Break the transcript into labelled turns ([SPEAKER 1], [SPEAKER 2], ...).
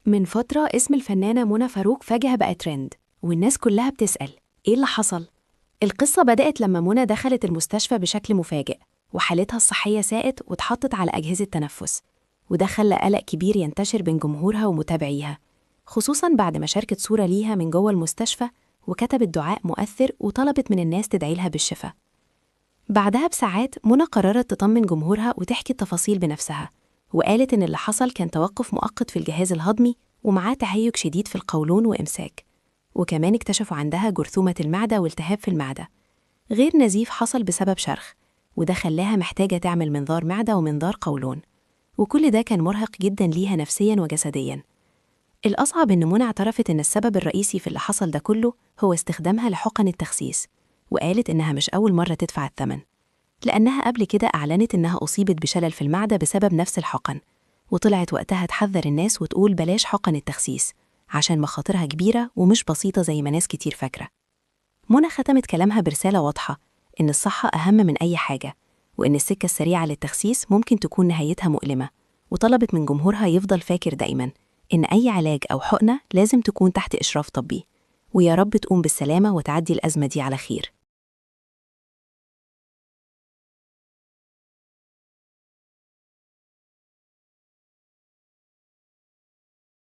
[SPEAKER 1] من فترة اسم الفنانة منى فاروق فجأة بقى ترند، والناس كلها بتسأل إيه اللي حصل؟ القصة بدأت لما منى دخلت المستشفى بشكل مفاجئ، وحالتها الصحية ساءت واتحطت على أجهزة تنفس، وده خلى قلق كبير ينتشر بين جمهورها ومتابعيها، خصوصاً بعد ما شاركت صورة ليها من جوه المستشفى وكتبت دعاء مؤثر وطلبت من الناس تدعي لها بالشفاء. بعدها بساعات منى قررت تطمن جمهورها وتحكي التفاصيل بنفسها، وقالت إن اللي حصل كان توقف مؤقت في الجهاز الهضمي ومعاه تهيج شديد في القولون وإمساك، وكمان اكتشفوا عندها جرثومة المعدة والتهاب في المعدة، غير نزيف حصل بسبب شرخ، وده خلاها محتاجة تعمل منظار معدة ومنظار قولون، وكل ده كان مرهق جدا ليها نفسيا وجسديا. الأصعب إن منى اعترفت إن السبب الرئيسي في اللي حصل ده كله هو استخدامها لحقن التخسيس، وقالت إنها مش أول مرة تدفع الثمن، لأنها قبل كده أعلنت إنها أصيبت بشلل في المعدة بسبب نفس الحقن، وطلعت وقتها تحذر الناس وتقول بلاش حقن التخسيس عشان مخاطرها كبيرة ومش بسيطة زي ما ناس كتير فاكرة. منى ختمت كلامها برسالة واضحة إن الصحة أهم من أي حاجة، وإن السكة السريعة للتخسيس ممكن تكون نهايتها مؤلمة، وطلبت من جمهورها يفضل فاكر دايماً إن أي علاج أو حقنة لازم تكون تحت إشراف طبي. ويا رب تقوم بالسلامة وتعدي الأزمة دي على خير.